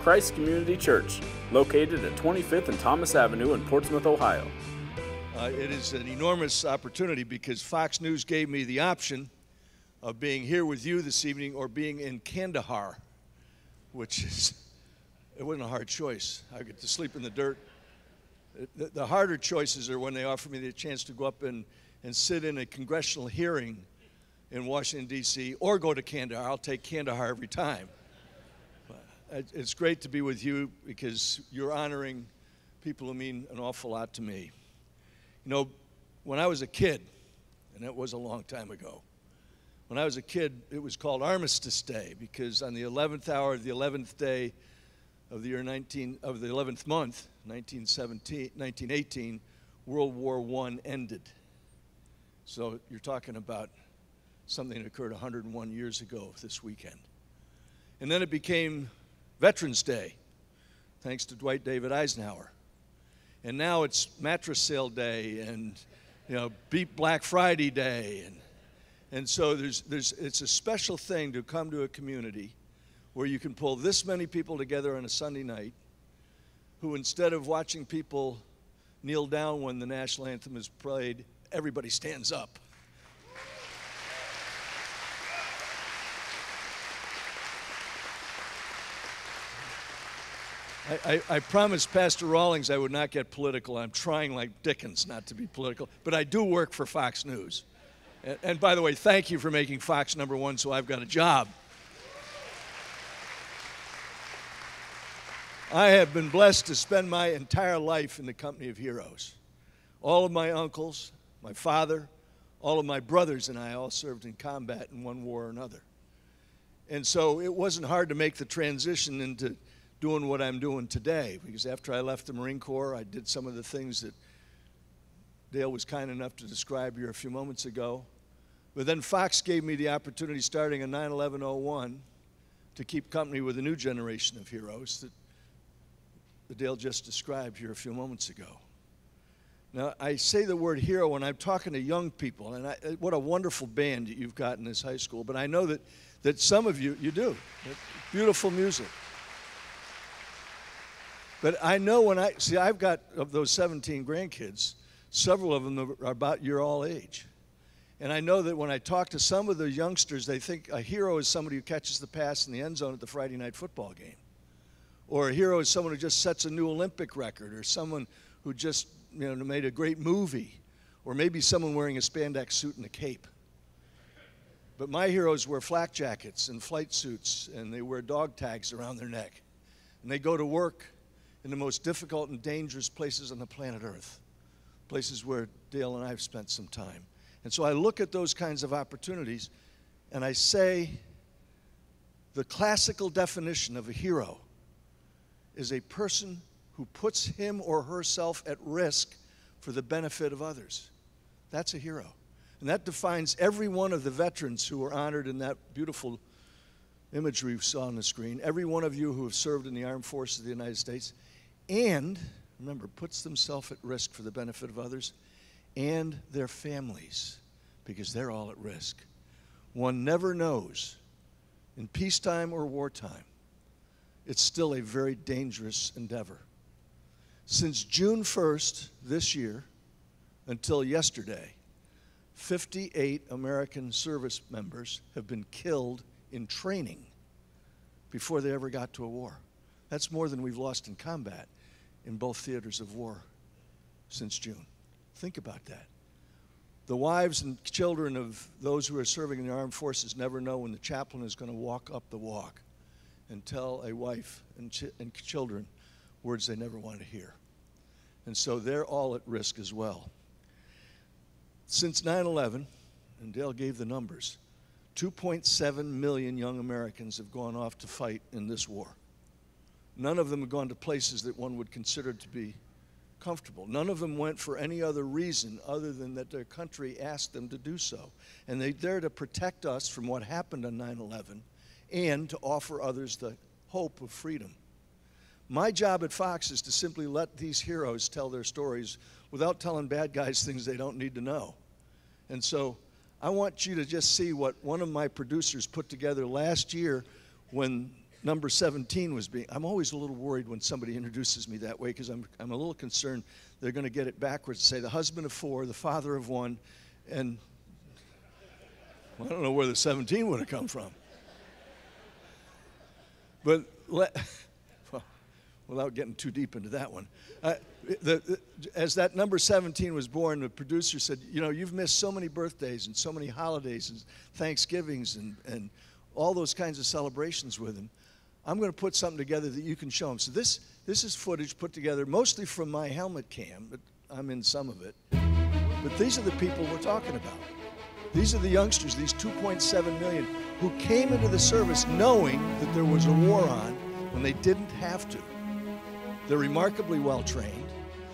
Christ Community Church, located at 25th and Thomas Avenue in Portsmouth, Ohio. It is an enormous opportunity because Fox News gave me the option of being here with you this evening or being in Kandahar, which is, it wasn't a hard choice. I get to sleep in the dirt. The harder choices are when they offer me the chance to go up and sit in a congressional hearing in Washington, D.C., or go to Kandahar. I'll take Kandahar every time. It's great to be with you because you're honoring people who mean an awful lot to me. You know, when I was a kid, and it was a long time ago, when I was a kid, it was called Armistice Day because on the 11th hour of the 11th day of the year the 11th month, 1918, World War I ended. So you're talking about something that occurred 101 years ago this weekend. And then it became Veterans Day, thanks to Dwight David Eisenhower. And now it's Mattress Sale Day and, you know, Beat Black Friday Day. And so it's a special thing to come to a community where you can pull this many people together on a Sunday night who, instead of watching people kneel down when the national anthem is played, everybody stands up. I promised Pastor Rawlings I would not get political. I'm trying like Dickens not to be political, but I do work for Fox News. And by the way, thank you for making Fox #1 so I've got a job. I have been blessed to spend my entire life in the company of heroes. All of my uncles, my father, all of my brothers and I all served in combat in one war or another. And so it wasn't hard to make the transition into doing what I'm doing today, because after I left the Marine Corps, I did some of the things that Dale was kind enough to describe here a few moments ago. But then Fox gave me the opportunity starting in 9/11/01 to keep company with a new generation of heroes that Dale just described here a few moments ago. Now, I say the word hero when I'm talking to young people, and what a wonderful band that you've got in this high school, but I know that some of you do. Beautiful music. But I know I've got, of those 17 grandkids, several of them are about your all age. And I know that when I talk to some of the youngsters, they think a hero is somebody who catches the pass in the end zone at the Friday night football game. Or a hero is someone who just sets a new Olympic record, or someone who just, you know, made a great movie, or maybe someone wearing a spandex suit and a cape. But my heroes wear flak jackets and flight suits, and they wear dog tags around their neck. And they go to work in the most difficult and dangerous places on the planet Earth, places where Dale and I have spent some time. And so I look at those kinds of opportunities and I say the classical definition of a hero is a person who puts him or herself at risk for the benefit of others. That's a hero. And that defines every one of the veterans who were honored in that beautiful imagery we saw on the screen, every one of you who have served in the armed forces of the United States, and, remember, puts themselves at risk for the benefit of others and their families, because they're all at risk. One never knows, in peacetime or wartime, it's still a very dangerous endeavor. Since June 1st this year until yesterday, 58 American service members have been killed in training before they ever got to a war. That's more than we've lost in combat in both theaters of war since June. Think about that. The wives and children of those who are serving in the armed forces never know when the chaplain is going to walk up the walk and tell a wife and children words they never want to hear. And so they're all at risk as well. Since 9/11, and Dale gave the numbers, 2.7 million young Americans have gone off to fight in this war. None of them have gone to places that one would consider to be comfortable. None of them went for any other reason other than that their country asked them to do so. And they're there to protect us from what happened on 9/11 and to offer others the hope of freedom. My job at Fox is to simply let these heroes tell their stories without telling bad guys things they don't need to know. And so I want you to just see what one of my producers put together last year when number 17 was being, I'm always a little worried when somebody introduces me that way because I'm a little concerned they're going to get it backwards, say the husband of 4, the father of 1, and well, I don't know where the 17 would have come from. But well, without getting too deep into that one, as that number 17 was born, the producer said, you know, you've missed so many birthdays and so many holidays and Thanksgivings and all those kinds of celebrations with him. I'm going to put something together that you can show him. So this is footage put together mostly from my helmet cam, but I'm in some of it. But these are the people we're talking about. These are the youngsters, these 2.7 million, who came into the service knowing that there was a war on when they didn't have to. They're remarkably well trained.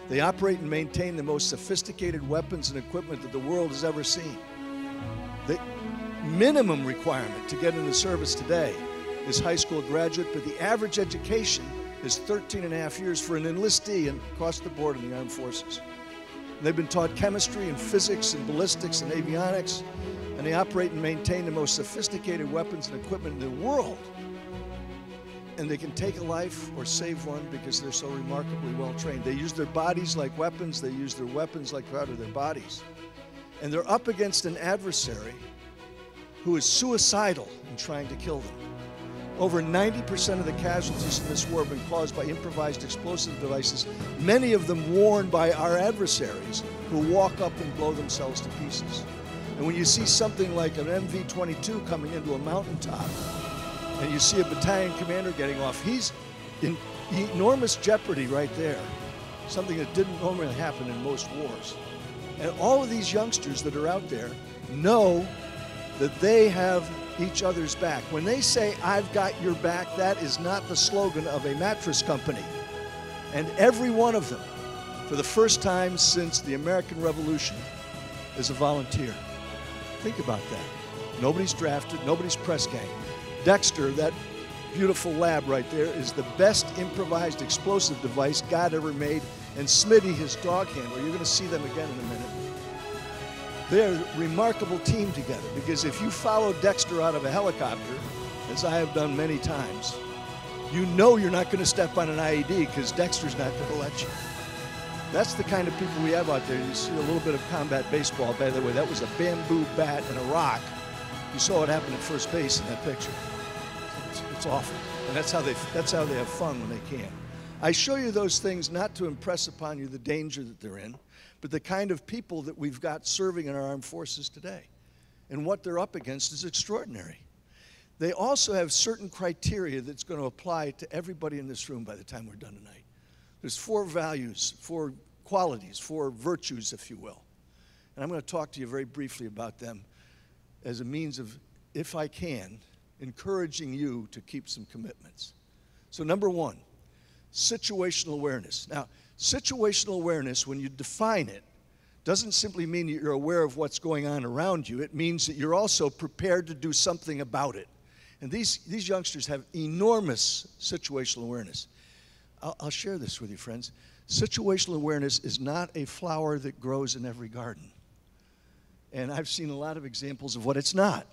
They operate and maintain the most sophisticated weapons and equipment that the world has ever seen. The minimum requirement to get in the service today is high school graduate, but the average education is 13 and a half years for an enlistee and across the board in the armed forces. They've been taught chemistry and physics and ballistics and avionics, and they operate and maintain the most sophisticated weapons and equipment in the world. And they can take a life or save one because they're so remarkably well trained. They use their bodies like weapons. They use their weapons like part of their bodies. And they're up against an adversary who is suicidal in trying to kill them. Over 90% of the casualties in this war have been caused by improvised explosive devices, many of them worn by our adversaries who walk up and blow themselves to pieces. And when you see something like an MV-22 coming into a mountaintop, and you see a battalion commander getting off, he's in enormous jeopardy right there, something that didn't normally happen in most wars. And all of these youngsters that are out there know that they have each other's back. When they say, I've got your back, that is not the slogan of a mattress company. And every one of them, for the first time since the American Revolution, is a volunteer. Think about that. Nobody's drafted, nobody's press gang. Dexter, that beautiful lab right there, is the best improvised explosive device God ever made. And Smitty, his dog handler, you're going to see them again in a minute. They're a remarkable team together, because if you follow Dexter out of a helicopter, as I have done many times, you know you're not going to step on an IED because Dexter's not going to let you. That's the kind of people we have out there. You see a little bit of combat baseball, by the way. That was a bamboo bat and a rock. You saw what happened at first base in that picture. It's awful. And that's how they have fun when they can. I show you those things not to impress upon you the danger that they're in, but the kind of people that we've got serving in our armed forces today. And what they're up against is extraordinary. They also have certain criteria that's going to apply to everybody in this room by the time we're done tonight. There's 4 values, 4 qualities, 4 virtues, if you will. And I'm going to talk to you very briefly about them as a means of, if I can, encouraging you to keep some commitments. So number 1, situational awareness. Now, situational awareness, when you define it, doesn't simply mean that you're aware of what's going on around you. It means that you're also prepared to do something about it. And these youngsters have enormous situational awareness. I'll share this with you, friends. Situational awareness is not a flower that grows in every garden. And I've seen a lot of examples of what it's not.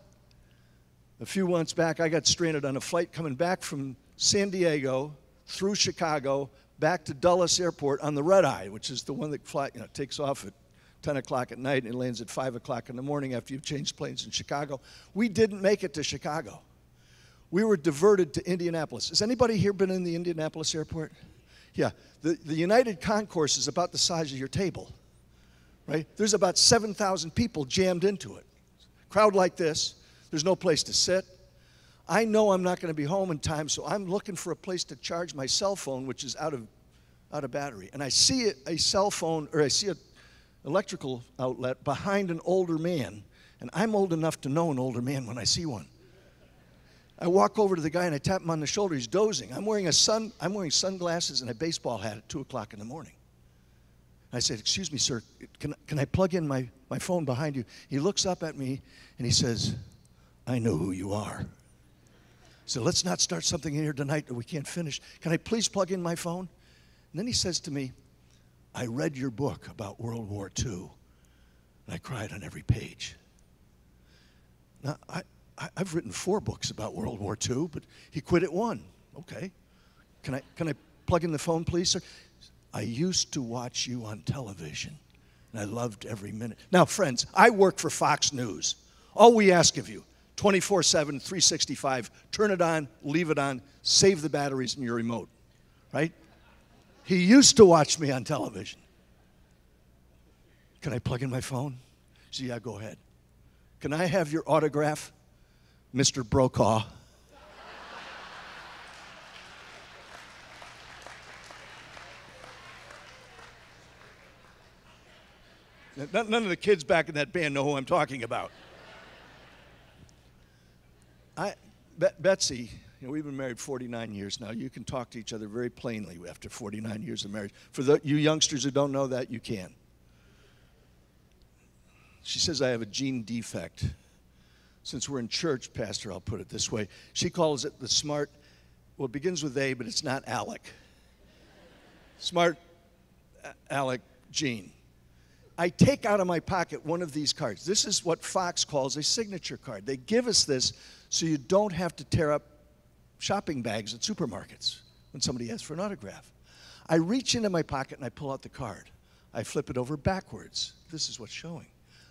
A few months back, I got stranded on a flight coming back from San Diego through Chicago back to Dulles Airport on the red eye, which is the one that takes off at 10 o'clock at night and it lands at 5 o'clock in the morning after you've changed planes in Chicago. We didn't make it to Chicago. We were diverted to Indianapolis. Has anybody here been in the Indianapolis airport? Yeah, the United Concourse is about the size of your table, right? There's about 7,000 people jammed into it. Crowd like this, there's no place to sit. I know I'm not going to be home in time, so I'm looking for a place to charge my cell phone, which is out of battery. And I see a cell phone, or I see an electrical outlet behind an older man, and I'm old enough to know an older man when I see one. I walk over to the guy and I tap him on the shoulder. He's dozing. I'm wearing sunglasses and a baseball hat at 2 o'clock in the morning. I said, "Excuse me, sir, can I plug in my phone behind you?" He looks up at me and he says, "I know who you are. So let's not start something in here tonight that we can't finish. Can I please plug in my phone?" And then he says to me, "I read your book about World War II, and I cried on every page." Now, I've written 4 books about World War II, but he quit at 1. Okay. Can I plug in the phone, please, sir? I used to watch you on television, and I loved every minute. Now, friends, I work for Fox News. All we ask of you, 24/7, 365, turn it on, leave it on, save the batteries in your remote, right? He used to watch me on television. Can I plug in my phone? So, yeah, go ahead. Can I have your autograph, Mr. Brokaw? None of the kids back in that band know who I'm talking about. Betsy, we've been married 49 years now. You can talk to each other very plainly after 49 years of marriage. For you youngsters who don't know that, you can. She says I have a gene defect. Since we're in church, Pastor, I'll put it this way. She calls it the smart, well, it begins with A, but it's not Alec. Smart Alec gene. I take out of my pocket one of these cards. This is what Fox calls a signature card. They give us this so you don't have to tear up shopping bags at supermarkets when somebody asks for an autograph. I reach into my pocket and I pull out the card. I flip it over backwards. This is what's showing.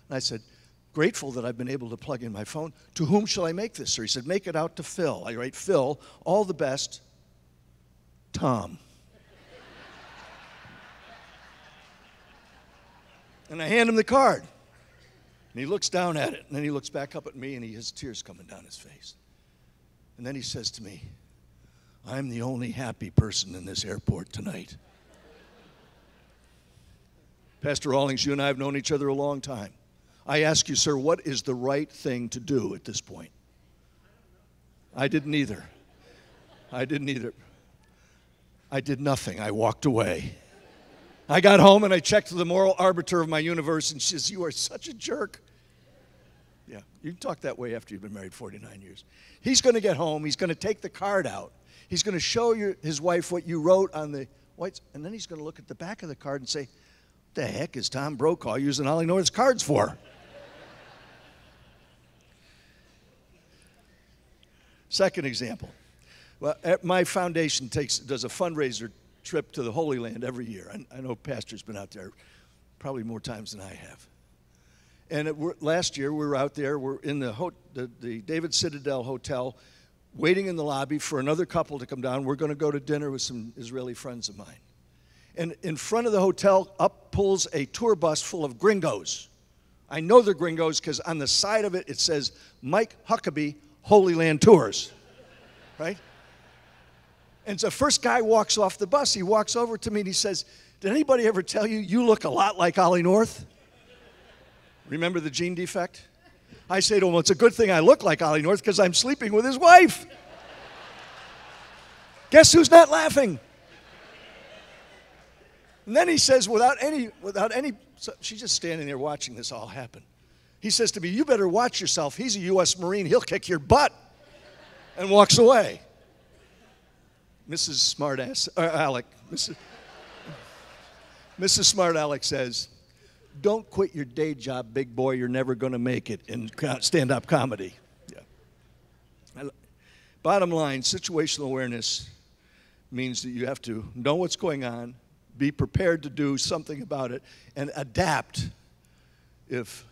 And I said, grateful that I've been able to plug in my phone. To whom shall I make this, sir? He said, make it out to Phil. I write, Phil, all the best, Tom. And I hand him the card. And he looks down at it. And then he looks back up at me, and he has tears coming down his face. And then he says to me, I'm the only happy person in this airport tonight. Pastor Rawlings, you and I have known each other a long time. I ask you, sir, what is the right thing to do at this point? I didn't either. I did nothing. I walked away. I got home and I checked with the moral arbiter of my universe, and she says, you are such a jerk. Yeah, you can talk that way after you've been married 49 years. He's going to get home. He's going to take the card out. He's going to show his wife what you wrote on the whites, and then he's going to look at the back of the card and say, what the heck is Tom Brokaw using Ollie North's cards for? Second example. Well, my foundation does a fundraiser trip to the Holy Land every year. I know Pastor's been out there probably more times than I have. And last year we were out there. We're in the David Citadel Hotel, waiting in the lobby for another couple to come down. We're going to go to dinner with some Israeli friends of mine. And in front of the hotel, up pulls a tour bus full of gringos. I know they're gringos because on the side of it, it says Mike Huckabee Holy Land Tours, right? And so the first guy walks off the bus. He walks over to me and he says, did anybody ever tell you you look a lot like Ollie North? Remember the gene defect? I say to him, well, it's a good thing I look like Ollie North because I'm sleeping with his wife. Guess who's not laughing? And then he says, without any, so she's just standing there watching this all happen. He says to me, you better watch yourself. He's a U.S. Marine. He'll kick your butt. And walks away. Mrs. Smartass, Alec, Mrs. Smart Alec says, don't quit your day job, big boy. You're never going to make it in stand-up comedy. Yeah. Bottom line, situational awareness means that you have to know what's going on, be prepared to do something about it, and adapt if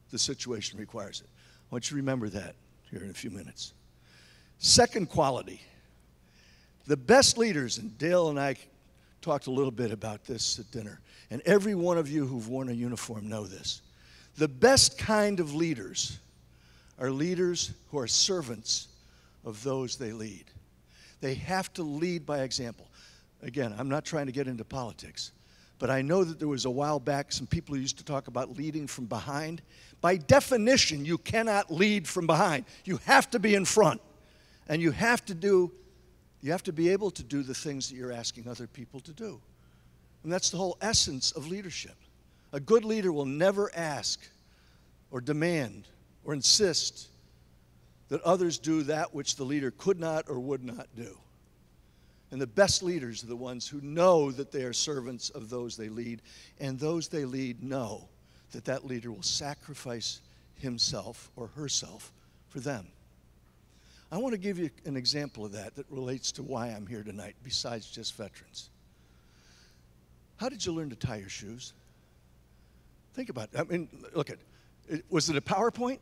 the situation requires it. I want you to remember that here in a few minutes. Second quality. The best leaders, and Dale and I talked a little bit about this at dinner, and every one of you who've worn a uniform know this. The best kind of leaders are leaders who are servants of those they lead. They have to lead by example. Again, I'm not trying to get into politics, but I know that there was a while back some people who used to talk about leading from behind. By definition, you cannot lead from behind. You have to be in front, and you have to be able to do the things that you're asking other people to do. And that's the whole essence of leadership. A good leader will never ask or demand or insist that others do that which the leader could not or would not do. And the best leaders are the ones who know that they are servants of those they lead, and those they lead know that that leader will sacrifice himself or herself for them. I want to give you an example of that relates to why I'm here tonight, besides just veterans. How did you learn to tie your shoes? Think about it. I mean, look at it. Was it a PowerPoint?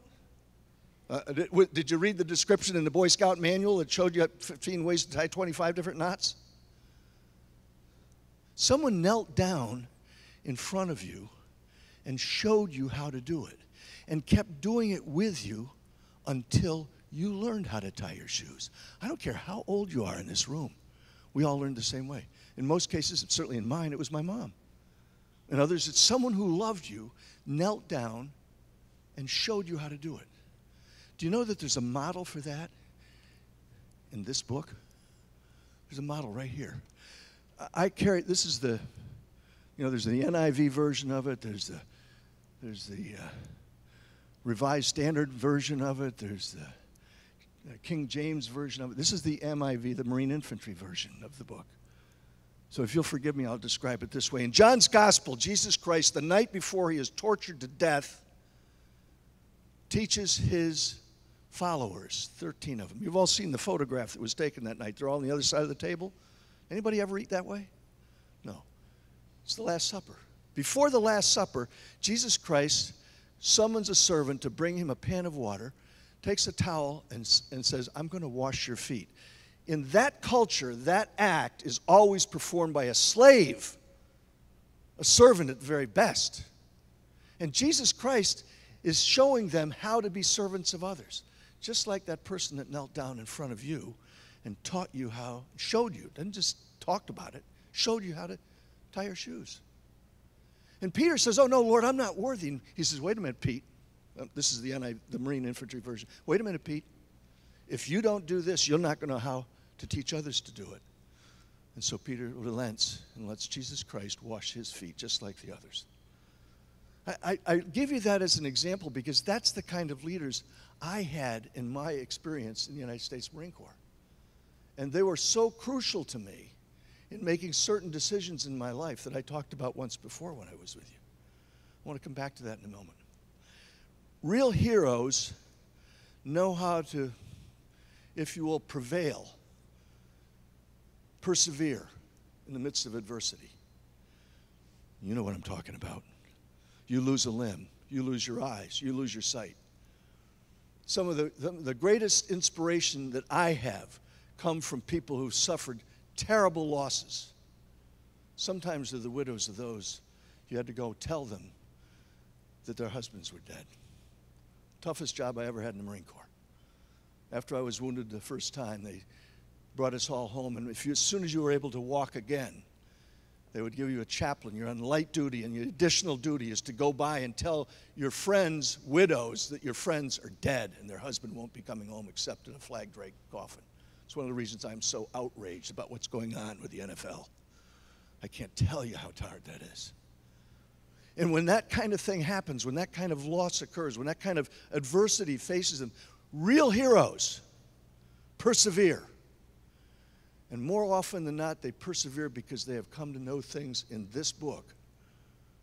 Did you read the description in the Boy Scout manual that showed you 15 ways to tie 25 different knots? Someone knelt down in front of you and showed you how to do it and kept doing it with you until you learned how to tie your shoes. I don't care how old you are in this room. We all learned the same way. In most cases, and certainly in mine, it was my mom. In others, it's someone who loved you, knelt down, and showed you how to do it. Do you know that there's a model for that in this book? There's a model right here. I carry, this is the, there's the NIV version of it. There's the Revised Standard version of it. There's the King James version of it. This is the MIV, the Marine Infantry version of the book. So if you'll forgive me, I'll describe it this way. In John's Gospel, Jesus Christ, the night before he is tortured to death, teaches his followers, 13 of them. You've all seen the photograph that was taken that night. They're all on the other side of the table. Anybody ever eat that way? No. It's the Last Supper. Before the Last Supper, Jesus Christ summons a servant to bring him a pan of water, takes a towel, and says, I'm going to wash your feet. In that culture, that act is always performed by a slave, a servant at the very best. And Jesus Christ is showing them how to be servants of others. Just like that person that knelt down in front of you and taught you how, showed you, didn't just talked about it, showed you how to tie your shoes. And Peter says, oh no, Lord, I'm not worthy. And he says, wait a minute, Pete. This is the Marine Infantry version. Wait a minute, Pete. If you don't do this, you're not going to know how to teach others to do it. And so Peter relents and lets Jesus Christ wash his feet just like the others. I give you that as an example because that's the kind of leaders I had in my experience in the United States Marine Corps. And they were so crucial to me in making certain decisions in my life that I talked about once before when I was with you. I want to come back to that in a moment. Real heroes know how to, if you will, prevail, persevere in the midst of adversity. You know what I'm talking about. You lose a limb, you lose your eyes, you lose your sight. Some of the greatest inspiration that I have come from people who suffered terrible losses. Sometimes they're the widows of those you had to go tell them that their husbands were dead. Toughest job I ever had in the Marine Corps. After I was wounded the first time, they brought us all home, and as soon as you were able to walk again, they would give you a chaplain. You're on light duty, and your additional duty is to go by and tell your friends' widows that your friends are dead and their husband won't be coming home except in a flag-draped coffin. It's one of the reasons I'm so outraged about what's going on with the NFL. I can't tell you how hard that is. And when that kind of thing happens, when that kind of loss occurs, when that kind of adversity faces them, real heroes persevere. And more often than not, they persevere because they have come to know things in this book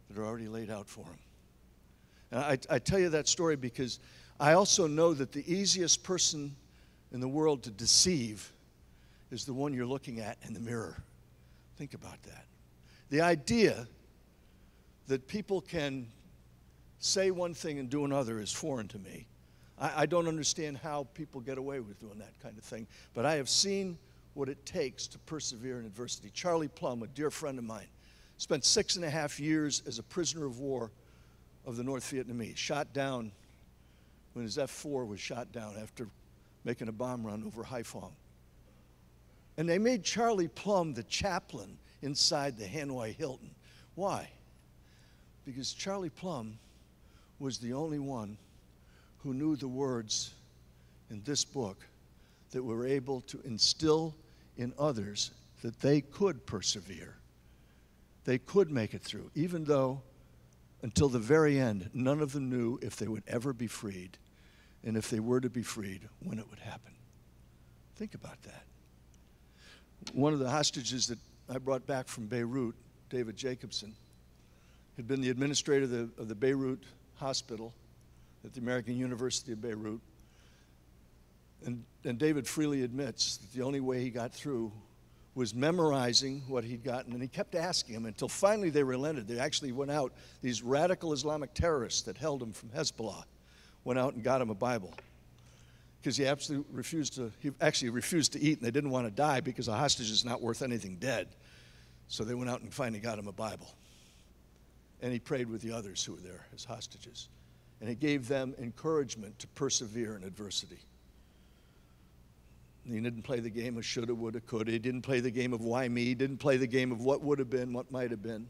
that are already laid out for them. And I tell you that story because I also know that the easiest person in the world to deceive is the one you're looking at in the mirror. Think about that. The idea that people can say one thing and do another is foreign to me. I don't understand how people get away with doing that kind of thing, but I have seen what it takes to persevere in adversity. Charlie Plumb, a dear friend of mine, spent 6.5 years as a prisoner of war of the North Vietnamese, shot down when his F-4 was shot down after making a bomb run over Haiphong. And they made Charlie Plumb the chaplain inside the Hanoi Hilton. Why? Because Charlie Plumb was the only one who knew the words in this book that were able to instill in others that they could persevere. They could make it through, even though until the very end, none of them knew if they would ever be freed, and if they were to be freed, when it would happen. Think about that. One of the hostages that I brought back from Beirut, David Jacobson, had been the administrator of the Beirut hospital at the American University of Beirut. And David freely admits that the only way he got through was memorizing what he'd gotten, and he kept asking him until finally they relented. They actually went out, these radical Islamic terrorists that held him from Hezbollah, went out and got him a Bible. Because he actually refused to eat, and they didn't want to die because a hostage is not worth anything dead. So they went out and finally got him a Bible. And he prayed with the others who were there as hostages. And he gave them encouragement to persevere in adversity. He didn't play the game of shoulda, woulda, coulda. He didn't play the game of why me. He didn't play the game of what would have been, what might have been.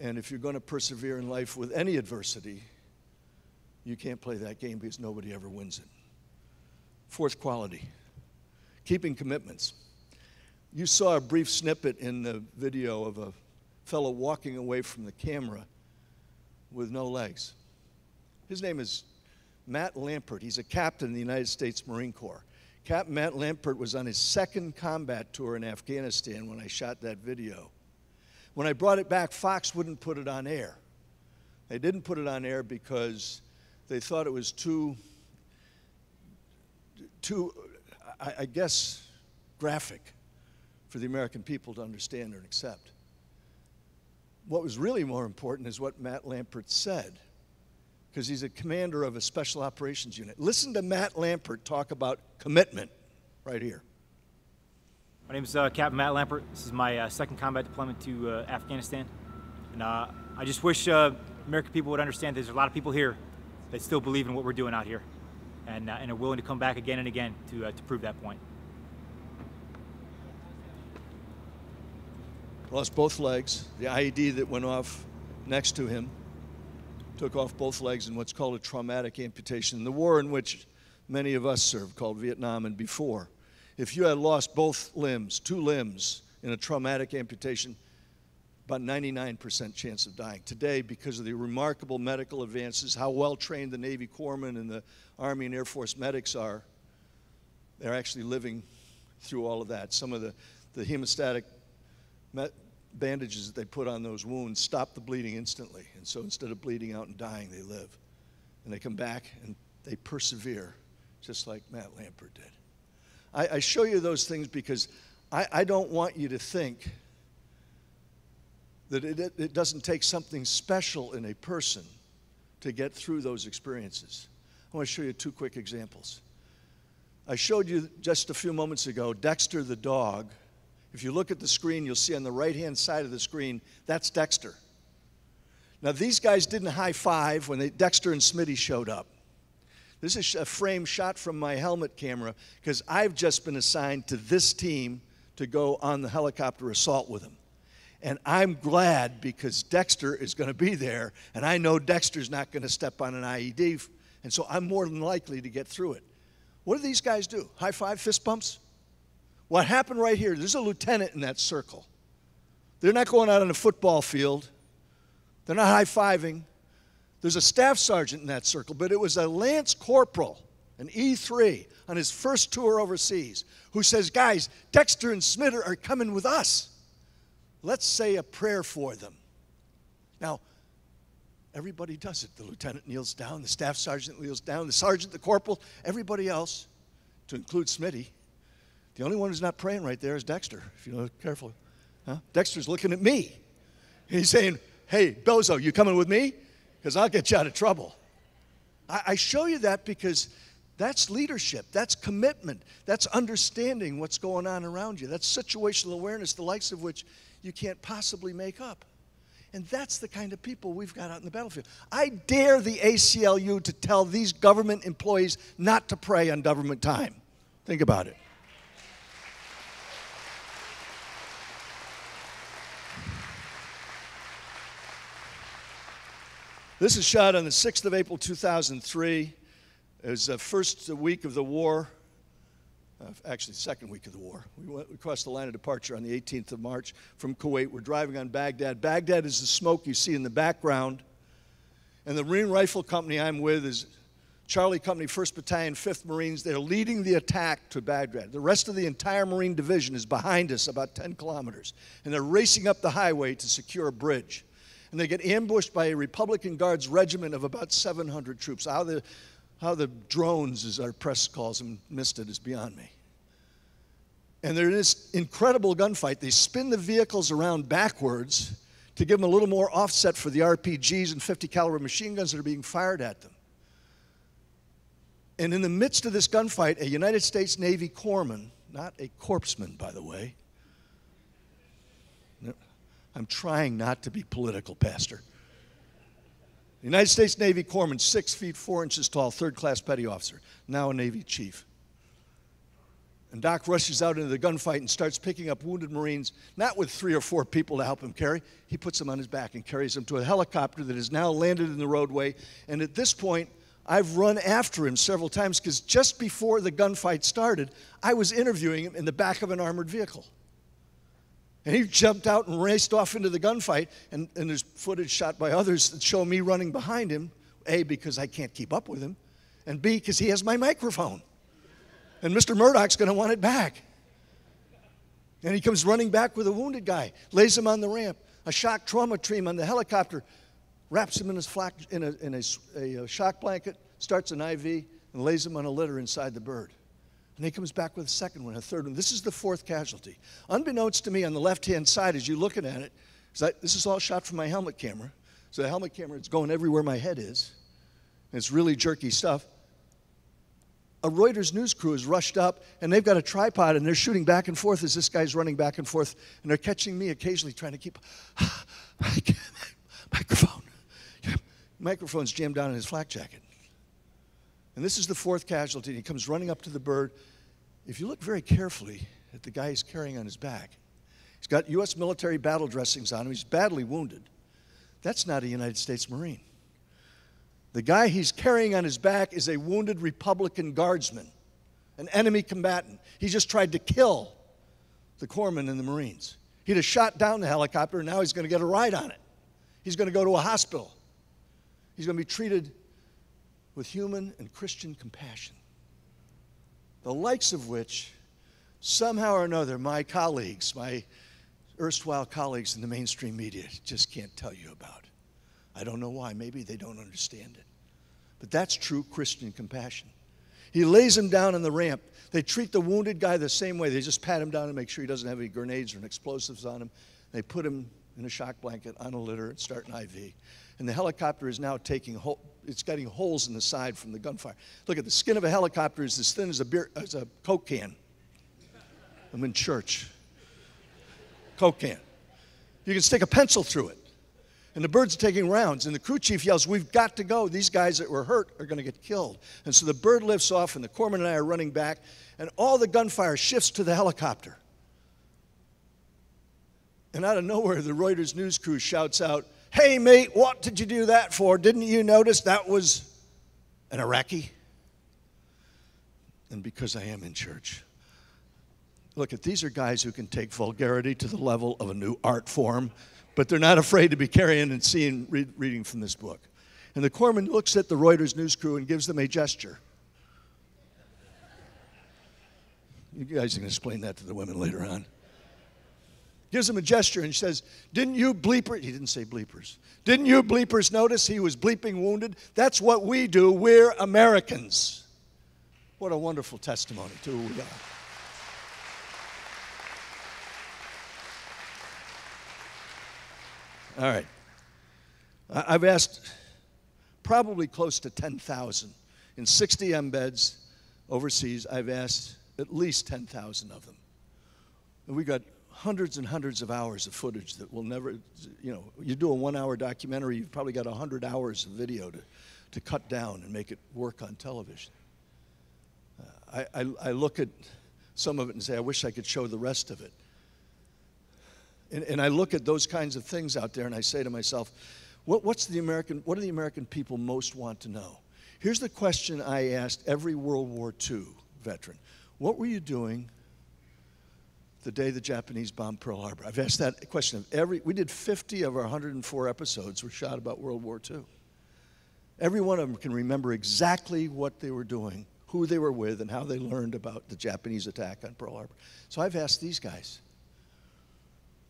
And if you're going to persevere in life with any adversity, you can't play that game because nobody ever wins it. Fourth quality, keeping commitments. You saw a brief snippet in the video of a fellow walking away from the camera with no legs. His name is Matt Lampert. He's a captain in the United States Marine Corps. Captain Matt Lampert was on his second combat tour in Afghanistan when I shot that video. When I brought it back, Fox wouldn't put it on air. They didn't put it on air because they thought it was too, I guess, graphic for the American people to understand or accept. What was really more important is what Matt Lampert said, because he's a commander of a special operations unit. Listen to Matt Lampert talk about commitment right here. My name is Captain Matt Lampert. This is my second combat deployment to Afghanistan. And I just wish American people would understand there's a lot of people here that still believe in what we're doing out here and are willing to come back again and again to prove that point. Lost both legs. The IED that went off next to him took off both legs in what's called a traumatic amputation. The war in which many of us served, called Vietnam and before. If you had lost both limbs, two limbs, in a traumatic amputation, about 99% chance of dying. Today, because of the remarkable medical advances, how well trained the Navy corpsmen and the Army and Air Force medics are, they're actually living through all of that. Some of the hemostatic bandages that they put on those wounds stop the bleeding instantly. And so instead of bleeding out and dying, they live. And they come back and they persevere, just like Matt Lampert did. I show you those things because I don't want you to think that it doesn't take something special in a person to get through those experiences. I want to show you two quick examples. I showed you just a few moments ago Dexter the dog. If you look at the screen, you'll see on the right-hand side of the screen, that's Dexter. Now, these guys didn't high-five when Dexter and Smitty showed up. This is a frame shot from my helmet camera because I've just been assigned to this team to go on the helicopter assault with them. And I'm glad because Dexter is going to be there, and I know Dexter's not going to step on an IED, and so I'm more than likely to get through it. What do these guys do? High-five, fist bumps? What happened right here, there's a lieutenant in that circle. They're not going out on a football field. They're not high-fiving. There's a staff sergeant in that circle, but it was a lance corporal, an E3, on his first tour overseas, who says, guys, Dexter and Smitter are coming with us. Let's say a prayer for them. Now, everybody does it. The lieutenant kneels down, the staff sergeant kneels down, the sergeant, the corporal, everybody else, to include Smitty. The only one who's not praying right there is Dexter, if you look carefully. Huh? Dexter's looking at me. He's saying, hey, Bozo, you coming with me? Because I'll get you out of trouble. I show you that because that's leadership. That's commitment. That's understanding what's going on around you. That's situational awareness, the likes of which you can't possibly make up. And that's the kind of people we've got out in the battlefield. I dare the ACLU to tell these government employees not to pray on government time. Think about it. This is shot on the 6th of April, 2003. It was the first week of the war, actually second week of the war. We crossed the line of departure on the 18th of March from Kuwait. We're driving on Baghdad. Baghdad is the smoke you see in the background. And the Marine Rifle Company I'm with is Charlie Company, 1st Battalion, 5th Marines. They're leading the attack to Baghdad. The rest of the entire Marine Division is behind us about 10 kilometers. And they're racing up the highway to secure a bridge. And they get ambushed by a Republican Guards regiment of about 700 troops. How the How the drones, as our press calls them, missed it is beyond me. And they're in this incredible gunfight. They spin the vehicles around backwards to give them a little more offset for the RPGs and 50 caliber machine guns that are being fired at them. And in the midst of this gunfight, a United States Navy corpsman, not a corpsman, by the way. I'm trying not to be political, Pastor. The United States Navy corpsman, 6 feet 4 inches tall, third-class petty officer, now a Navy chief. And Doc rushes out into the gunfight and starts picking up wounded Marines, not with 3 or 4 people to help him carry. He puts them on his back and carries them to a helicopter that is now landed in the roadway. And at this point, I've run after him several times because just before the gunfight started, I was interviewing him in the back of an armored vehicle. And he jumped out and raced off into the gunfight, and there's footage shot by others that show me running behind him, A, because I can't keep up with him, and B, because he has my microphone. And Mr. Murdoch's going to want it back. And he comes running back with a wounded guy, lays him on the ramp. A shock trauma team on the helicopter wraps him in a shock blanket, starts an IV, and lays him on a litter inside the bird. And he comes back with a second one, a third one. This is the 4th casualty. Unbeknownst to me, on the left-hand side, as you're looking at it, this is all shot from my helmet camera. So the helmet camera is going everywhere my head is. And it's really jerky stuff. A Reuters news crew has rushed up, and they've got a tripod, and they're shooting back and forth as this guy's running back and forth. And they're catching me occasionally trying to keep microphone. Microphone's jammed down in his flak jacket. And this is the 4th casualty. He comes running up to the bird. If you look very carefully at the guy he's carrying on his back, he's got U.S. military battle dressings on him. He's badly wounded. That's not a United States Marine. The guy he's carrying on his back is a wounded Republican guardsman, an enemy combatant. He just tried to kill the corpsman and the Marines. He'd have shot down the helicopter, and now he's going to get a ride on it. He's going to go to a hospital. He's going to be treated with human and Christian compassion, the likes of which somehow or another my colleagues, my erstwhile colleagues in the mainstream media just can't tell you about. I don't know why. Maybe they don't understand it. But that's true Christian compassion. He lays him down on the ramp. They treat the wounded guy the same way. They just pat him down and make sure he doesn't have any grenades or explosives on him. They put him in a shock blanket on a litter and start an IV. And the helicopter is now it's getting holes in the side from the gunfire. Look at the skin of a helicopter is as thin as a Coke can. I'm in church. Coke can. You can stick a pencil through it. And the bird's taking rounds, and the crew chief yells, "We've got to go. These guys that were hurt are going to get killed." And so the bird lifts off, and the corpsman and I are running back, and all the gunfire shifts to the helicopter. And out of nowhere, the Reuters news crew shouts out, "Hey, mate, what did you do that for? Didn't you notice that was an Iraqi?" And because I am in church, look, these are guys who can take vulgarity to the level of a new art form, but they're not afraid to be carrying and reading from this book. And the corpsman looks at the Reuters news crew and gives them a gesture. You guys can explain that to the women later on. Gives them a gesture and says, "Didn't you bleepers," he didn't say bleepers, "didn't you bleepers notice he was bleeping wounded? That's what we do. We're Americans." What a wonderful testimony to who we are. All right. I've asked probably close to 10,000. In 60 embeds overseas, I've asked at least 10,000 of them. And we got hundreds and hundreds of hours of footage that will never, you do a 1-hour documentary, you've probably got 100 hours of video to cut down and make it work on television. I look at some of it and say, I wish I could show the rest of it. And I look at those kinds of things out there and I say to myself, what do the American people most want to know? Here's the question I asked every World War II veteran. What were you doing the day the Japanese bombed Pearl Harbor? I've asked that question of we did 50 of our 104 episodes were shot about World War II. Every one of them can remember exactly what they were doing, who they were with, and how they learned about the Japanese attack on Pearl Harbor. So I've asked these guys.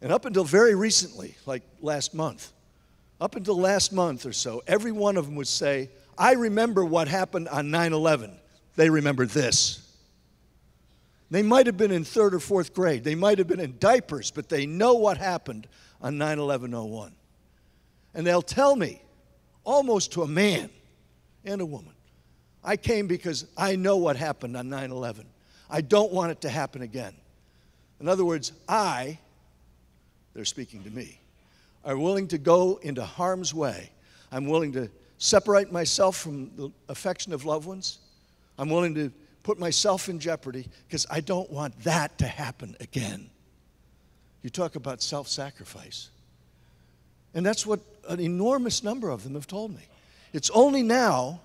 And up until very recently, like last month, up until last month or so, every one of them would say, I remember what happened on 9/11. They remember this. They might have been in 3rd or 4th grade. They might have been in diapers, but they know what happened on 9/11/01. And they'll tell me, almost to a man and a woman, I came because I know what happened on 9/11. I don't want it to happen again. In other words, they're speaking to me, are willing to go into harm's way. I'm willing to separate myself from the affection of loved ones. I'm willing to put myself in jeopardy because I don't want that to happen again. You talk about self-sacrifice. And that's what an enormous number of them have told me. It's only now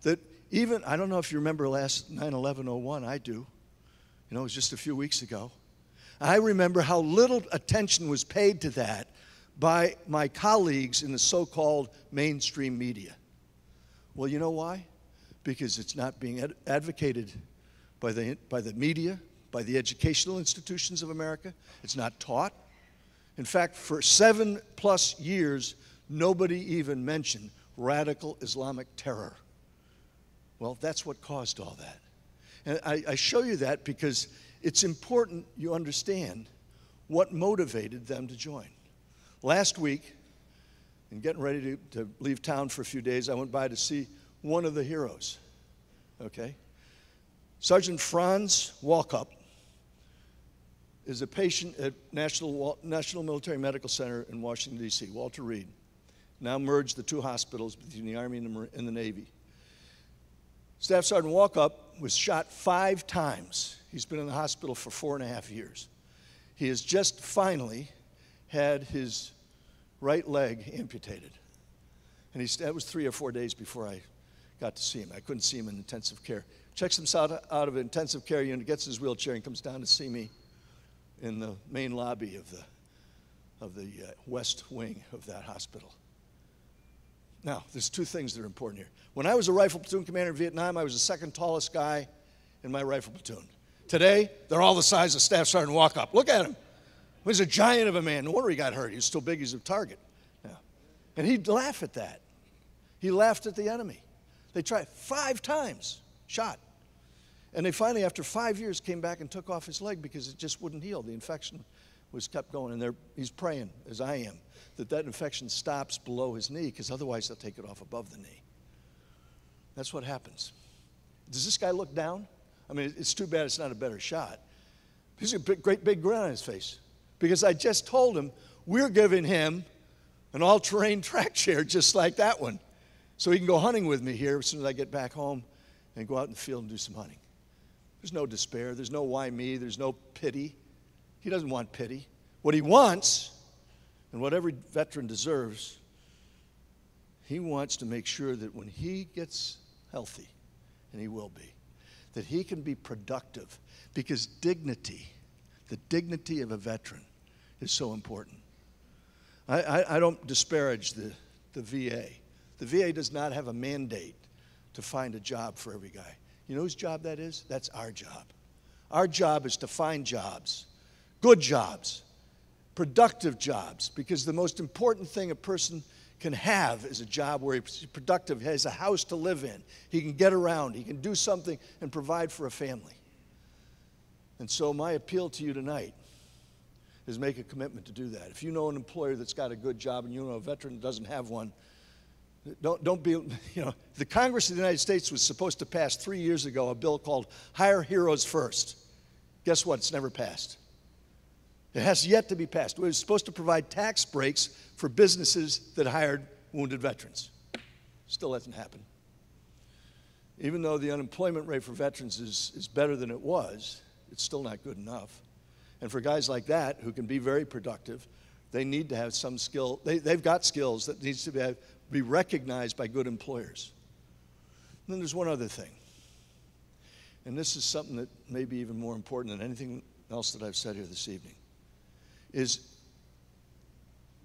that even, I don't know if you remember last 9/11/01, I do. You know, it was just a few weeks ago. I remember how little attention was paid to that by my colleagues in the so-called mainstream media. Well, you know why? Because it's not being advocated by the media, by the educational institutions of America. It's not taught. In fact, for 7+ years, nobody even mentioned radical Islamic terror. Well, that's what caused all that. And I show you that because it's important you understand what motivated them to join. Last week, in getting ready to leave town for a few days, I went by to see one of the heroes, okay? Sergeant Franz Walkup is a patient at National Military Medical Center in Washington, D.C., Walter Reed. Now merged the 2 hospitals between the Army and the Navy. Staff Sergeant Walkup was shot 5 times. He's been in the hospital for 4.5 years. He has just finally had his right leg amputated. And that was 3 or 4 days before I got to see him. I couldn't see him in intensive care. Checks himself out of an intensive care unit, gets his wheelchair, and comes down to see me in the main lobby of the west wing of that hospital. Now, there's 2 things that are important here. When I was a rifle platoon commander in Vietnam, I was the 2nd tallest guy in my rifle platoon. Today, they're all the size of Staff Sergeant Walkup. Look at him. He's a giant of a man. No wonder he got hurt. He was still big as a target. Yeah. And he'd laugh at that. He laughed at the enemy. They tried 5 times, shot. And they finally, after 5 years, came back and took off his leg because it just wouldn't heal. The infection was kept going. And he's praying, as I am, that infection stops below his knee, because otherwise they'll take it off above the knee. That's what happens. Does this guy look down? I mean, it's too bad it's not a better shot. He's a great big grin on his face, because I just told him we're giving him an all-terrain track chair just like that one, so he can go hunting with me here as soon as I get back home and go out in the field and do some hunting. There's no despair. There's no why me. There's no pity. He doesn't want pity. What he wants, and what every veteran deserves, he wants to make sure that when he gets healthy, and he will be, that he can be productive, because dignity, the dignity of a veteran, is so important. I don't disparage the VA. The VA does not have a mandate to find a job for every guy. You know whose job that is? That's our job. Our job is to find jobs, good jobs, productive jobs, because the most important thing a person can have is a job where he's productive, has a house to live in, he can get around, he can do something and provide for a family. And so my appeal to you tonight is make a commitment to do that. If you know an employer that's got a good job and you know a veteran that doesn't have one, don't be, the Congress of the United States was supposed to pass 3 years ago a bill called Hire Heroes First. Guess what? It's never passed. It has yet to be passed. It was supposed to provide tax breaks for businesses that hired wounded veterans. Still hasn't happened. Even though the unemployment rate for veterans is better than it was, it's still not good enough. And for guys like that who can be very productive, they need to have some skill. They've got skills that needs to be recognized by good employers. And then there's one other thing. And this is something that may be even more important than anything else that I've said here this evening. Is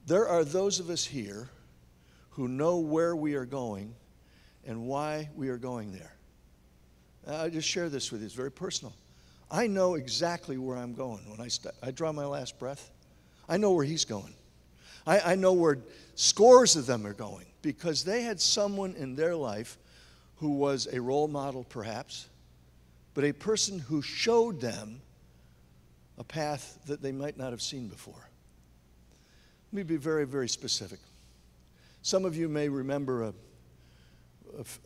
there are those of us here who know where we are going and why we are going there. I'll just share this with you. It's very personal. I know exactly where I'm going when I draw my last breath. I know where he's going. I know where scores of them are going, because they had someone in their life who was a role model perhaps, but a person who showed them a path that they might not have seen before. Let me be very, very specific. Some of you may remember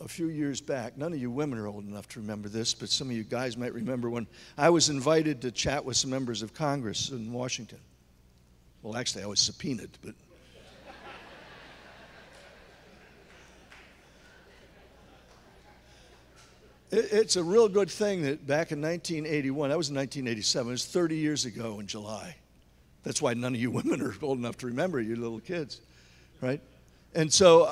a few years back, none of you women are old enough to remember this, but some of you guys might remember when I was invited to chat with some members of Congress in Washington. Well, actually, I was subpoenaed, but it's a real good thing that back in 1981, that was in 1987, it was 30 years ago in July. That's why none of you women are old enough to remember, you little kids, right? And so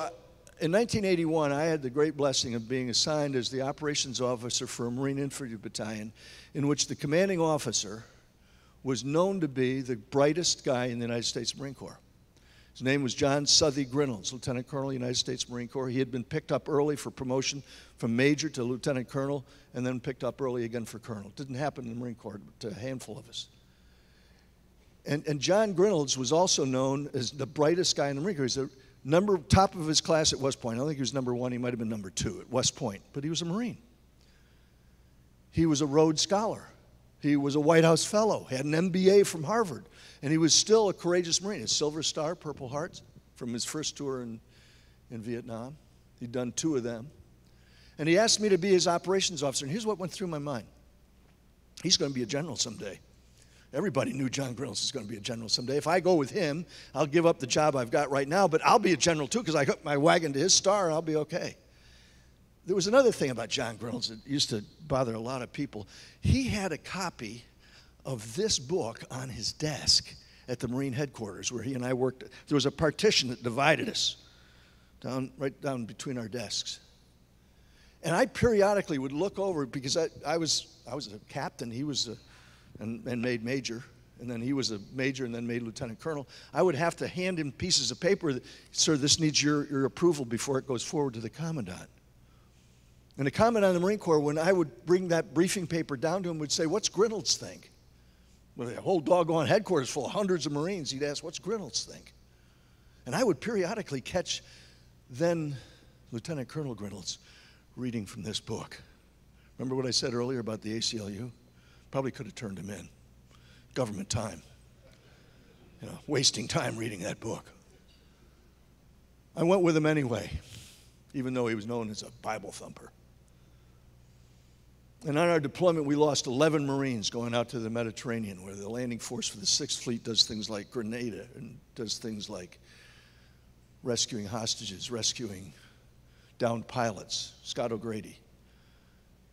in 1981, I had the great blessing of being assigned as the operations officer for a Marine Infantry Battalion in which the commanding officer was known to be the brightest guy in the United States Marine Corps. His name was John Southey Grinolds, Lieutenant Colonel, United States Marine Corps. He had been picked up early for promotion from Major to Lieutenant Colonel and then picked up early again for Colonel. It didn't happen in the Marine Corps to a handful of us. And John Grinolds was also known as the brightest guy in the Marine Corps. He's the top of his class at West Point. I don't think he was number 1. He might have been number 2 at West Point. But he was a Marine. He was a Rhodes Scholar. He was a White House Fellow. He had an MBA from Harvard. And he was still a courageous Marine. A Silver Star, Purple Heart from his first tour in Vietnam. He'd done 2 of them. And he asked me to be his operations officer. And here's what went through my mind. He's going to be a general someday. Everybody knew John Grinolds was going to be a general someday. If I go with him, I'll give up the job I've got right now, but I'll be a general too because I hook my wagon to his star and I'll be okay. There was another thing about John Grinolds that used to bother a lot of people. He had a copy of this book on his desk at the Marine headquarters where he and I worked. There was a partition that divided us right down between our desks. And I periodically would look over because I was a captain, he was and made major, and then he was a major and then made lieutenant colonel. I would have to hand him pieces of paper that, sir, this needs your approval before it goes forward to the commandant. And the commandant of the Marine Corps, when I would bring that briefing paper down to him, would say, what's Grinolds think? Well, the whole doggone headquarters full of hundreds of Marines, he'd ask, what's Grinolds think? And I would periodically catch then Lieutenant Colonel Grinolds reading from this book. Remember what I said earlier about the ACLU? Probably could have turned him in. Government time. Wasting time reading that book. I went with him anyway, even though he was known as a Bible thumper. And on our deployment, we lost 11 Marines going out to the Mediterranean, where the landing force for the 6th Fleet does things like Grenada and does things like rescuing hostages, rescuing downed pilots, Scott O'Grady,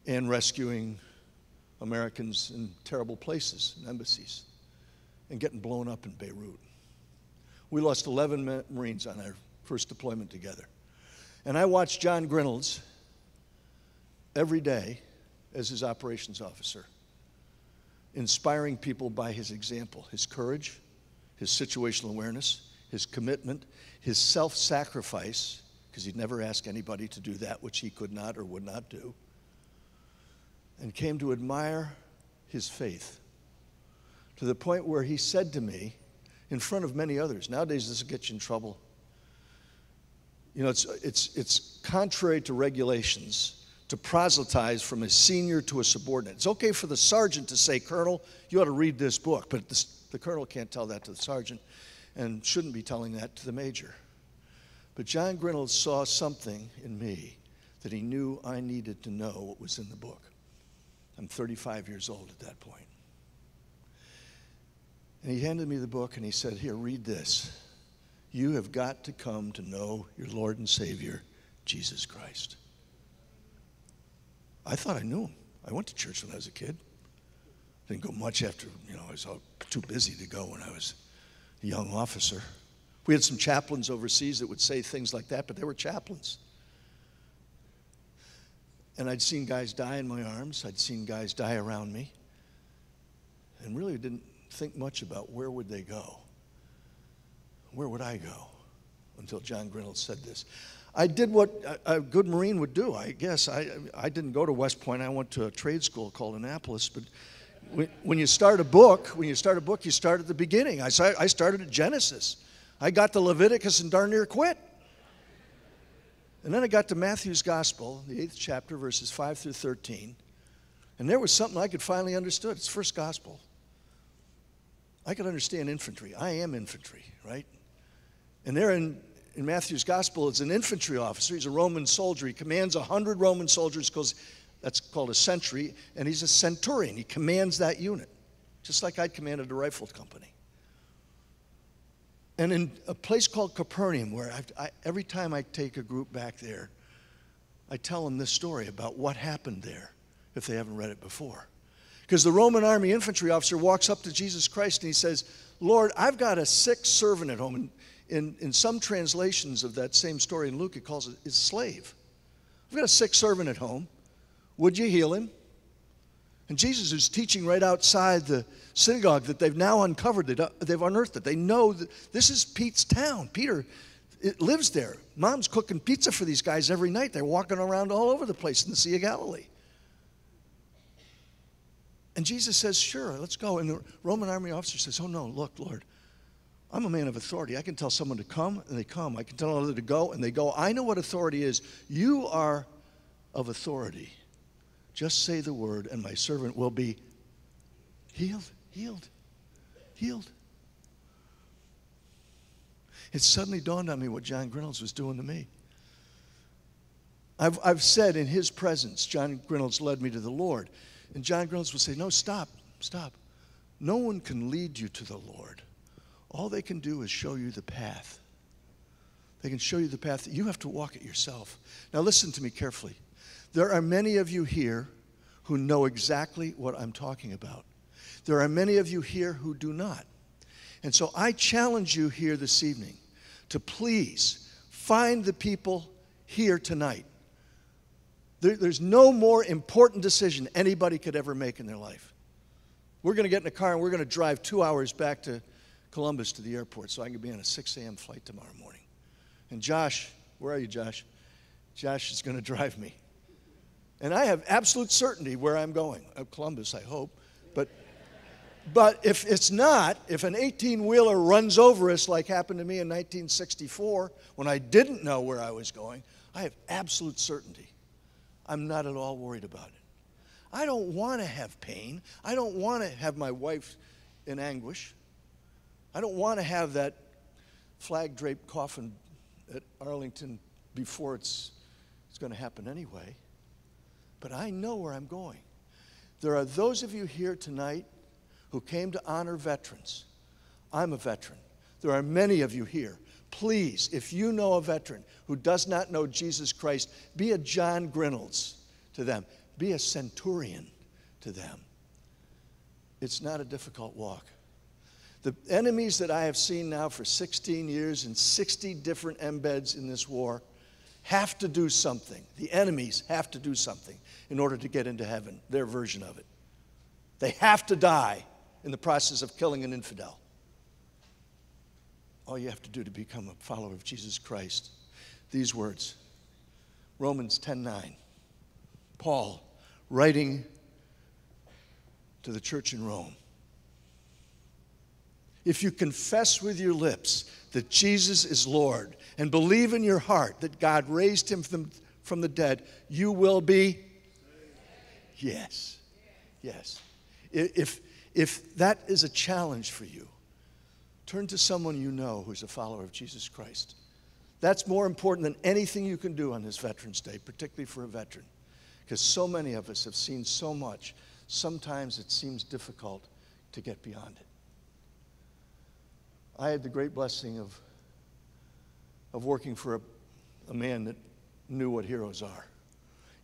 and rescuing Americans in terrible places, in embassies, and getting blown up in Beirut. We lost 11 Marines on our first deployment together. And I watched John Grinolds every day as his operations officer, inspiring people by his example, his courage, his situational awareness, his commitment, his self-sacrifice, because he'd never ask anybody to do that which he could not or would not do, and came to admire his faith to the point where he said to me, in front of many others, nowadays this will get you in trouble. It's contrary to regulations to proselytize from a senior to a subordinate. It's okay for the sergeant to say, Colonel, you ought to read this book, but the colonel can't tell that to the sergeant and shouldn't be telling that to the major. But John Grinolds saw something in me that he knew I needed to know what was in the book. I'm 35 years old at that point. And he handed me the book and he said, here, read this. You have got to come to know your Lord and Savior, Jesus Christ. I thought I knew him. I went to church when I was a kid. Didn't go much after, I was too busy to go when I was a young officer. We had some chaplains overseas that would say things like that, but they were chaplains. And I'd seen guys die in my arms. I'd seen guys die around me. And really didn't think much about where would they go. Where would I go? Until John Grinolds said this. I did what a good Marine would do, I guess. I didn't go to West Point. I went to a trade school called Annapolis. But when you start a book, you start at the beginning. I started at Genesis. I got to Leviticus and darn near quit. And then I got to Matthew's Gospel, the 8th chapter, verses 5 through 13. And there was something I could finally understood. It's the first gospel. I could understand infantry. I am infantry, right? And there in Matthew's Gospel, it's an infantry officer. He's a Roman soldier. He commands 100 Roman soldiers because that's called a century. And he's a centurion. He commands that unit, just like I'd commanded a rifle company. And in a place called Capernaum, where every time I take a group back there, I tell them this story about what happened there, if they haven't read it before. Because the Roman army infantry officer walks up to Jesus Christ and he says, Lord, I've got a sick servant at home. And in some translations of that same story in Luke, it calls it his slave. I've got a sick servant at home. Would you heal him? And Jesus is teaching right outside the synagogue that they've now uncovered, they've unearthed it. They know that this is Pete's town. Peter lives there. Mom's cooking pizza for these guys every night. They're walking around all over the place in the Sea of Galilee. And Jesus says, sure, let's go. And the Roman army officer says, oh no, look, Lord, I'm a man of authority. I can tell someone to come, and they come. I can tell another to go, and they go. I know what authority is. You are of authority. Just say the word, and my servant will be healed, healed, healed. It suddenly dawned on me what John Grinolds was doing to me. I've said in his presence, John Grinolds led me to the Lord. And John Grinolds would say, no, stop. No one can lead you to the Lord. All they can do is show you the path. They can show you the path. You have to walk it yourself. Now listen to me carefully. There are many of you here who know exactly what I'm talking about. There are many of you here who do not. And so I challenge you here this evening to please find the people here tonight. There's no more important decision anybody could ever make in their life. We're going to get in a car and we're going to drive 2 hours back to Columbus to the airport so I can be on a 6 a.m. flight tomorrow morning. And Josh, where are you, Josh? Josh is going to drive me. And I have absolute certainty where I'm going. Columbus, I hope. But if it's not, if an 18-wheeler runs over us like happened to me in 1964 when I didn't know where I was going, I have absolute certainty. I'm not at all worried about it. I don't want to have pain. I don't want to have my wife in anguish. I don't want to have that flag-draped coffin at Arlington before it's going to happen anyway. But I know where I'm going. There are those of you here tonight who came to honor veterans. I'm a veteran. There are many of you here. Please, if you know a veteran who does not know Jesus Christ, be a John Grinolds to them. Be a centurion to them. It's not a difficult walk. The enemies that I have seen now for 16 years in 60 different embeds in this war have to do something. The enemies have to do something in order to get into heaven, their version of it. They have to die in the process of killing an infidel. All you have to do to become a follower of Jesus Christ. These words, Romans 10:9. Paul, writing to the church in Rome. If you confess with your lips that Jesus is Lord and believe in your heart that God raised him from the dead, you will be? Yes. Yes. If that is a challenge for you, turn to someone you know who's a follower of Jesus Christ. That's more important than anything you can do on this Veterans Day, particularly for a veteran, because so many of us have seen so much. Sometimes it seems difficult to get beyond it. I had the great blessing of working for a man that knew what heroes are.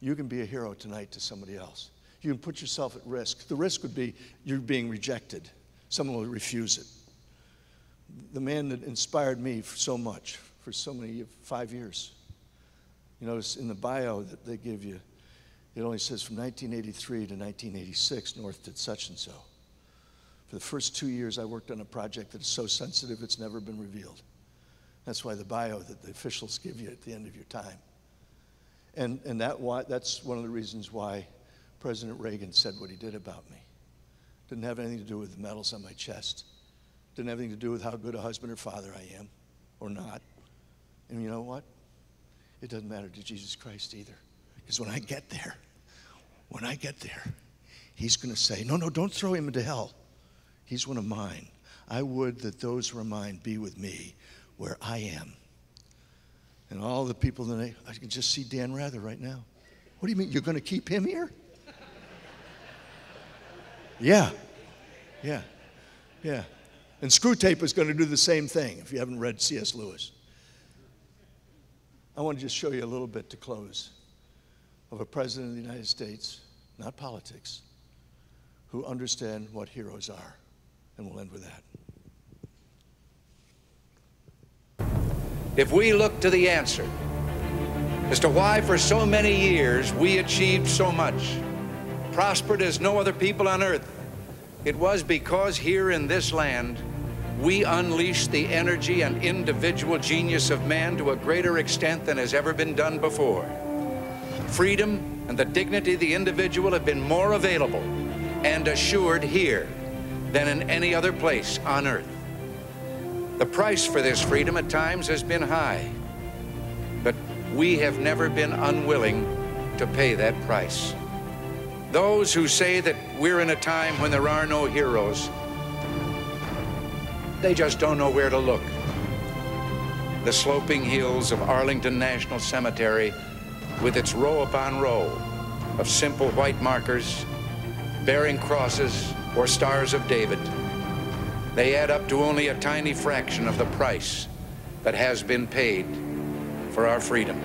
You can be a hero tonight to somebody else. You can put yourself at risk. The risk would be you're being rejected. Someone will refuse it. The man that inspired me so much, for so many, 5 years. You notice in the bio that they give you, it only says from 1983 to 1986, North did such and so. For the first 2 years, I worked on a project that is so sensitive it's never been revealed. That's why the bio that the officials give you at the end of your time. And that's one of the reasons why President Reagan said what he did about me. Didn't have anything to do with the medals on my chest. Didn't have anything to do with how good a husband or father I am, or not. And you know what? it doesn't matter to Jesus Christ either. Because when I get there, he's going to say, no, don't throw him into hell. He's one of mine. I would that those who are mine be with me where I am. And all the people, I can just see Dan Rather right now. What do you mean, you're going to keep him here? Yeah. And Screwtape is going to do the same thing if you haven't read C.S. Lewis. I want to just show you a little bit to close of a president of the United States, not politics, who understand what heroes are. And we'll end with that. If we look to the answer as to why for so many years we achieved so much, prospered as no other people on earth, it was because here in this land we unleashed the energy and individual genius of man to a greater extent than has ever been done before. Freedom and the dignity of the individual have been more available and assured here than in any other place on earth. The price for this freedom at times has been high, but we have never been unwilling to pay that price. Those who say that we're in a time when there are no heroes, they just don't know where to look. The sloping hills of Arlington National Cemetery, with its row upon row of simple white markers bearing crosses or stars of David, they add up to only a tiny fraction of the price that has been paid for our freedom.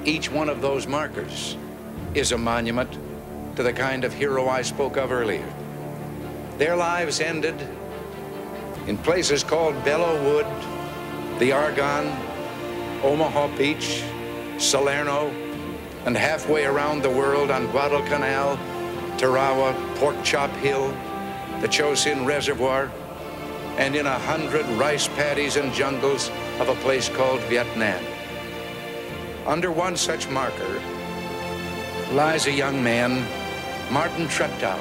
Each one of those markers is a monument to the kind of hero I spoke of earlier. Their lives ended in places called Belleau Wood, the Argonne, Omaha Beach, Salerno, and halfway around the world on Guadalcanal, Tarawa, Pork Chop Hill, the Chosin Reservoir, and in 100 rice paddies and jungles of a place called Vietnam. Under one such marker lies a young man, Martin Treptow,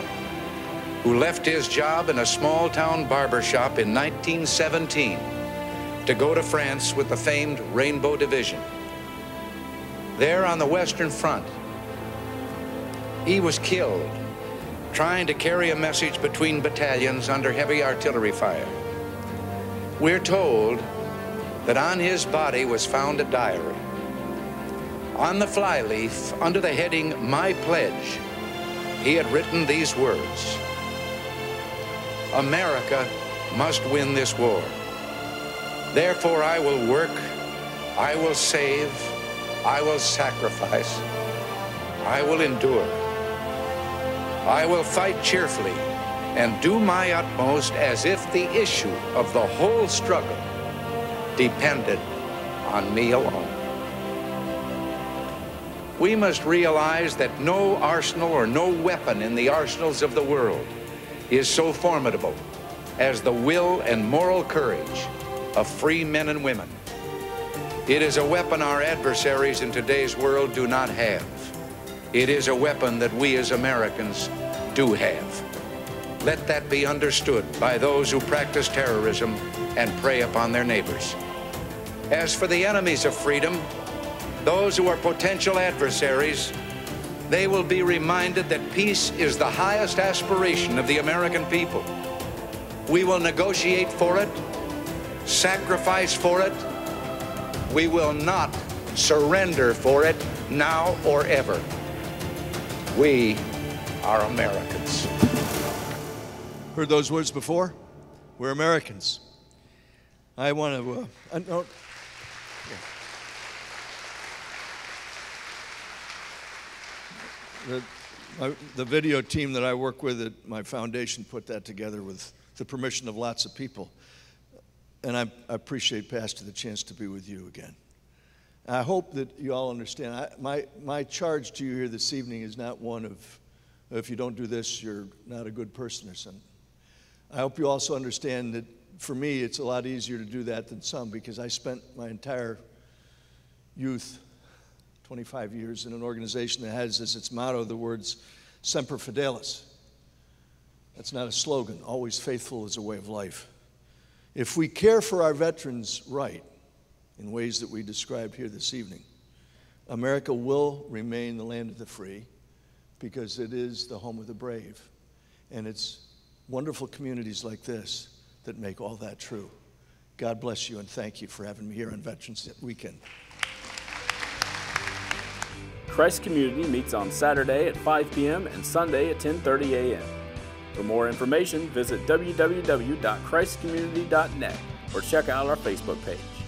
who left his job in a small-town barber shop in 1917 to go to France with the famed Rainbow Division. There on the Western Front, he was killed trying to carry a message between battalions under heavy artillery fire. We're told that on his body was found a diary. On the flyleaf, under the heading, My Pledge, he had written these words: America must win this war. Therefore I will work, I will save, I will sacrifice, I will endure. I will fight cheerfully and do my utmost as if the issue of the whole struggle depended on me alone. We must realize that no arsenal or no weapon in the arsenals of the world is so formidable as the will and moral courage of free men and women. It is a weapon our adversaries in today's world do not have. It is a weapon that we as Americans do have. Let that be understood by those who practice terrorism and prey upon their neighbors. As for the enemies of freedom, those who are potential adversaries, they will be reminded that peace is the highest aspiration of the American people. We will negotiate for it, sacrifice for it. We will not surrender for it now or ever. We are Americans. Heard those words before? We're Americans. I want to... The video team that I work with at my foundation put that together with the permission of lots of people. And I appreciate, Pastor, the chance to be with you again. I hope that you all understand. My charge to you here this evening is not one of, if you don't do this, you're not a good person or something. I hope you also understand that for me, it's a lot easier to do that than some, because I spent my entire youth, 25 years, in an organization that has as its motto the words Semper Fidelis. That's not a slogan. Always faithful is a way of life. If we care for our veterans right, in ways that we described here this evening, America will remain the land of the free because it is the home of the brave. And it's wonderful communities like this that make all that true. God bless you, and thank you for having me here on Veterans Weekend. Christ Community meets on Saturday at 5 p.m. and Sunday at 10:30 a.m. For more information, visit www.christcommunity.net or check out our Facebook page.